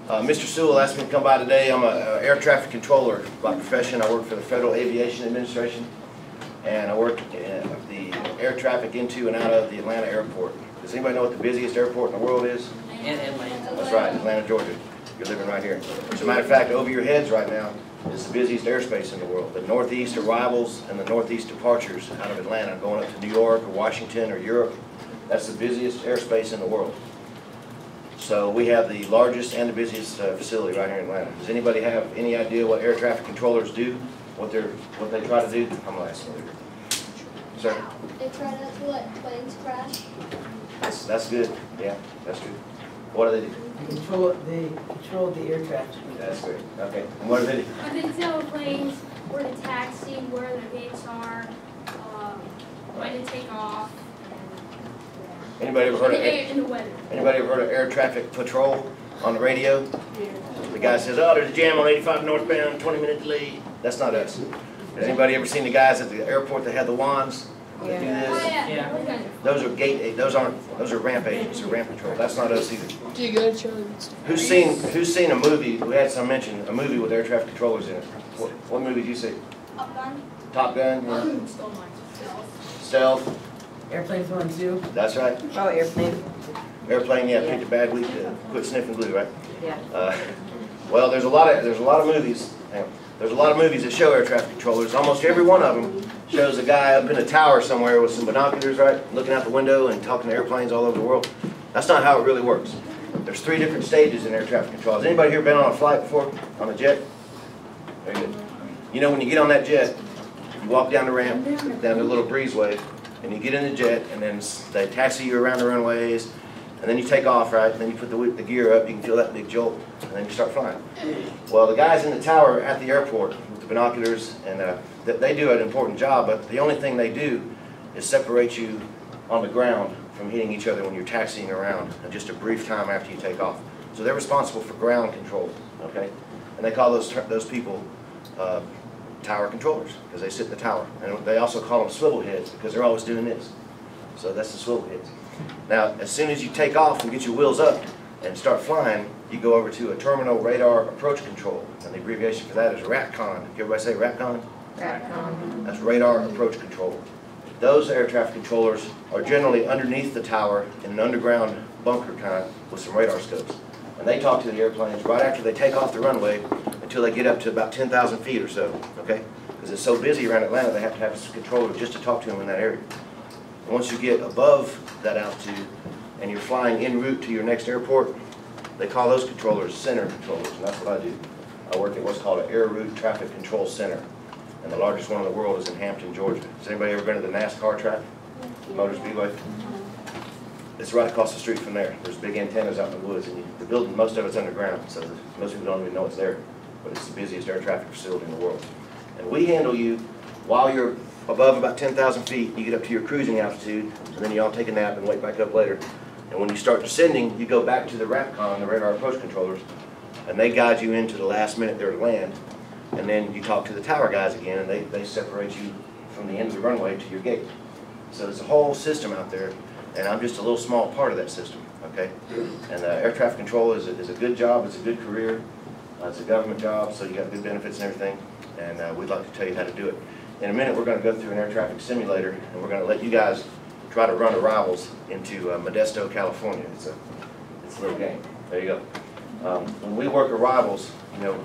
Mr. Sewell asked me to come by today. I'm an air traffic controller by profession. I work for the Federal Aviation Administration, and I work the air traffic into and out of the Atlanta airport. Does anybody know what the busiest airport in the world is? Atlanta. That's right, Atlanta, Georgia. You're living right here. As a matter of fact, over your heads right now is the busiest airspace in the world. The northeast arrivals and the northeast departures out of Atlanta going up to New York or Washington or Europe, that's the busiest airspace in the world. So we have the largest and the busiest facility right here in Atlanta. Does anybody have any idea what air traffic controllers do? What they try to do? I'm going to ask you. Sir? They try not to let planes crash. That's good. Yeah, that's good. What do they do? They control the air traffic. That's good. Okay. And what do they do? They tell planes where to taxi, where the gates are, when to take off. Anybody ever heard of In the weather. Anybody ever heard of air traffic patrol on the radio? The guy says, "Oh, there's a jam on 85 northbound, 20-minute delay." That's not us. Has anybody ever seen the guys at the airport that have the wands? That do this? Yeah. Those are those are ramp agents or ramp patrol. That's not us either. Do you go to church? Who's seen a movie? We had some mention a movie with air traffic controllers in it. What movie did you see? Top Gun. Top Gun. Yeah. Stole mine. Stealth. Airplane's one too. That's right. Oh, airplane. Airplane. Yeah. Picked a bad week to quit sniffing glue, right? Yeah. Well, there's a lot of movies. There's a lot of movies that show air traffic controllers. Almost every one of them shows a guy up in a tower somewhere with some binoculars, right, looking out the window and talking to airplanes all over the world. That's not how it really works. There's 3 different stages in air traffic control. Has anybody here been on a flight before? On a jet? Very good. You know, when you get on that jet, you walk down the ramp, down the little breezeway, and you get in the jet, and then they taxi you around the runways, and then you take off, right? And then you put the gear up, you can feel that big jolt, and then you start flying. Well, the guys in the tower at the airport with the binoculars, and they do an important job, but the only thing they do is separate you on the ground from hitting each other when you're taxiing around in just a brief time after you take off. So they're responsible for ground control, okay? And they call those people tower controllers because they sit in the tower. And they also call them swivel heads because they're always doing this. So that's the swivel heads. Now, as soon as you take off and get your wheels up and start flying, you go over to a terminal radar approach control. And the abbreviation for that is RAPCON. Can everybody say RAPCON? RAPCON. That's radar approach control. Those air traffic controllers are generally underneath the tower in an underground bunker kind with some radar scopes. And they talk to the airplanes right after they take off the runway until they get up to about 10,000 feet or so, okay? Because it's so busy around Atlanta, they have to have a controller just to talk to them in that area. And once you get above that altitude and you're flying en route to your next airport, they call those controllers center controllers, and that's what I do. I work at what's called an Air Route Traffic Control Center, and the largest one in the world is in Hampton, Georgia. Has anybody ever been to the NASCAR track? Motor Speedway? It's right across the street from there. There's big antennas out in the woods, and the building, most of it's underground, so most people don't even know it's there. But it's the busiest air traffic facility in the world. And we handle you while you're above about 10,000 feet. You get up to your cruising altitude, and then you all take a nap and wake back up later. And when you start descending, you go back to the RAPCON, the radar approach controllers, and they guide you into the last minute there to land. And then you talk to the tower guys again, and they separate you from the end of the runway to your gate. So there's a whole system out there, and I'm just a little small part of that system, okay? And air traffic control is a good job, it's a good career, it's a government job, so you got good benefits and everything, and we'd like to tell you how to do it. In a minute, we're going to go through an air traffic simulator, and we're going to let you guys try to run arrivals into Modesto, California. It's a little game. There you go. When we work arrivals, you know,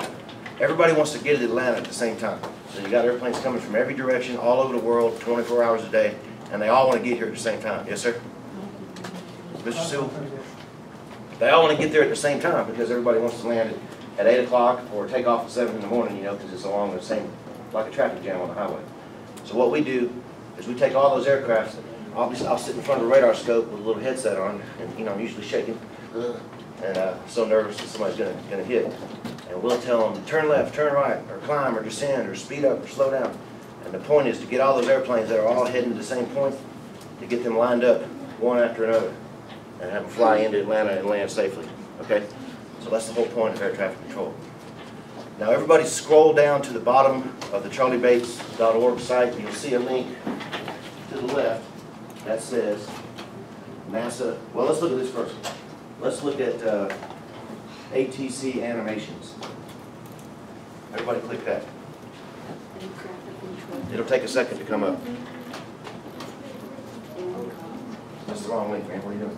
everybody wants to get to Atlanta at the same time. So you got airplanes coming from every direction, all over the world, 24 hours a day, and they all want to get here at the same time. Yes, sir? Mr. Sewell? They all want to get there at the same time because everybody wants to land at 8 o'clock or take off at 7 in the morning, you know, because it's along the same, like a traffic jam on the highway. So what we do is we take all those aircraft. I'll sit in front of a radar scope with a little headset on, and you know, I'm usually shaking, and so nervous that somebody's gonna hit. And we'll tell them, turn left, turn right, or climb, or descend, or speed up, or slow down. And the point is to get all those airplanes that are all heading to the same point, to get them lined up, one after another, and have them fly into Atlanta and land safely, okay? So that's the whole point of air traffic control. Now everybody scroll down to the bottom of the charliebates.org site, and you'll see a link to the left that says NASA. Well, let's look at this first. Let's look at ATC Animations. Everybody click that. It'll take a second to come up. That's the wrong link, man. What are you doing?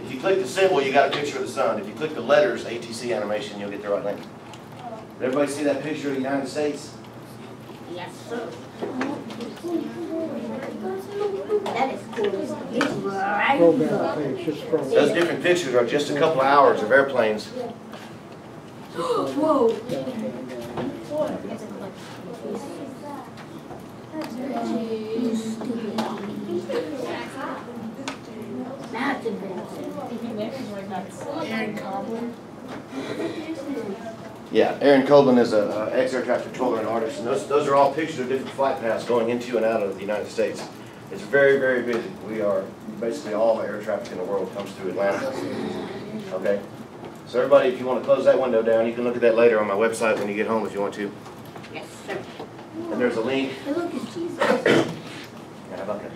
If you click the symbol, you got a picture of the sun. If you click the letters, ATC Animation, you'll get the right link. Did everybody see that picture of the United States? Yes, sir. That is cool. Those different pictures are just a couple of hours of airplanes. Whoa. That's Yeah, Aaron Coblin is an ex-air traffic controller and artist, and those are all pictures of different flight paths going into and out of the United States. It's very, very busy. We are, basically all the air traffic in the world comes through Atlanta. Okay? So everybody, if you want to close that window down, you can look at that later on my website when you get home if you want to. Yes, sir. And there's a link. Look at Jesus. Yeah, how about that?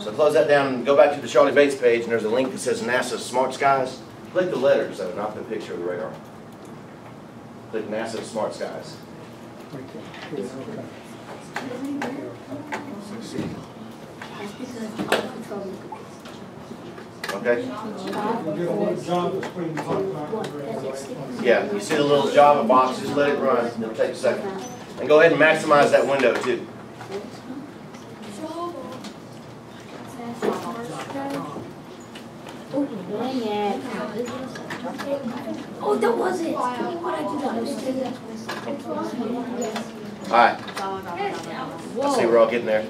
So close that down and go back to the Charlie Bates page, and there's a link that says NASA Smart Skies. Click the letters, though, not the picture of the radar. Click NASA Smart Skies. Okay? Yeah, you see the little Java box, just let it run. It'll take a second. And go ahead and maximize that window, too. Oh, that was it. What I do Alright. I see we're all getting there.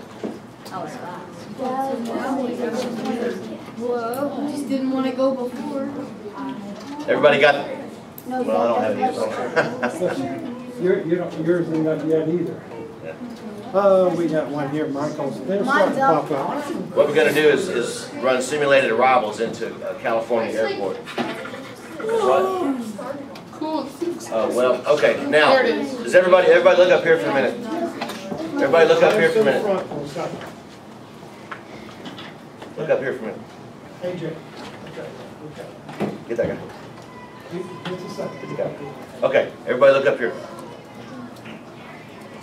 Whoa, just didn't want to go before. Everybody got it? Well, I don't have these. Yours isn't up yet either. We got one here, Michael's. They're starting to pop up. What we're going to do is run simulated arrivals into California Airport. What? Cool. Well, okay. Now, does everybody look up here for a minute? Everybody look up here for a minute. Look up here for a minute. AJ. Get that guy. Just a second. Get the guy. Okay, everybody look up here.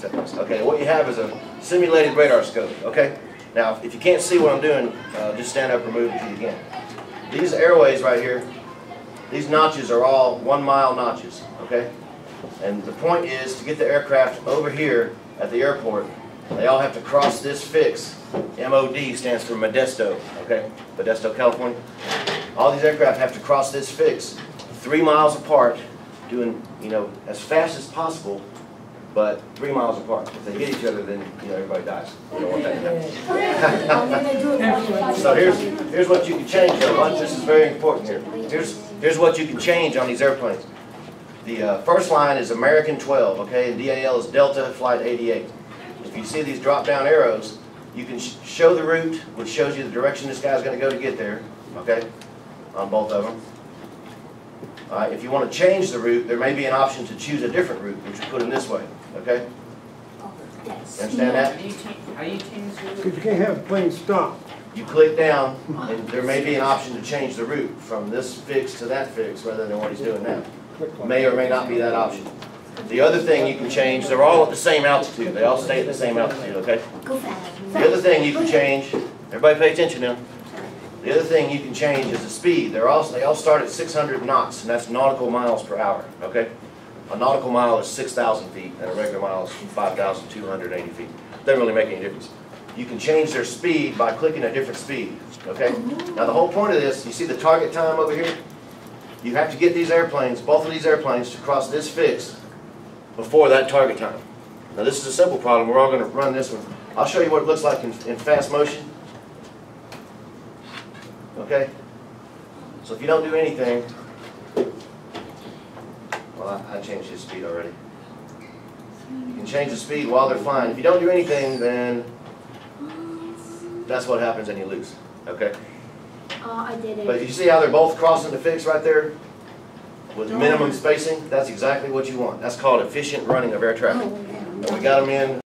Okay, what you have is a simulated radar scope, okay? Now, if you can't see what I'm doing, just stand up or move if you can. These airways right here, these notches are all 1 mile notches, okay? And the point is to get the aircraft over here at the airport, they all have to cross this fix. MOD stands for Modesto, okay? Modesto, California. All these aircraft have to cross this fix 3 miles apart, doing, as fast as possible, but 3 miles apart. If they hit each other, then everybody dies. We don't want that to happen. So here's what you can change. Though. This is very important here. Here's what you can change on these airplanes. The first line is American 12, okay, and DAL is Delta Flight 88. If you see these drop-down arrows, you can show the route, which shows you the direction this guy's going to go to get there, okay, on both of them. If you want to change the route, there may be an option to choose a different route, which we put in this way, okay? You understand that? How you change the Because you can't have a plane stop. You click down, and there may be an option to change the route from this fix to that fix rather than what he's doing now. May or may not be that option. The other thing you can change, they're all at the same altitude. They all stay at the same altitude, okay? The other thing you can change, everybody pay attention now. The other thing you can change is the speed. They all start at 600 knots, and that's nautical miles per hour, okay? A nautical mile is 6,000 feet, and a regular mile is 5,280 feet. Doesn't really make any difference. You can change their speed by clicking a different speed, okay? Now the whole point of this, you see the target time over here? You have to get these airplanes, both of these airplanes, to cross this fix before that target time. Now this is a simple problem. We're all going to run this one. I'll show you what it looks like in fast motion. Okay? So if you don't do anything, well, I changed his speed already. You can change the speed while they're flying. If you don't do anything, then that's what happens and you lose. Okay? I did it. But you see how they're both crossing the fix right there? With minimum spacing? That's exactly what you want. That's called efficient running of air traffic. And we got them in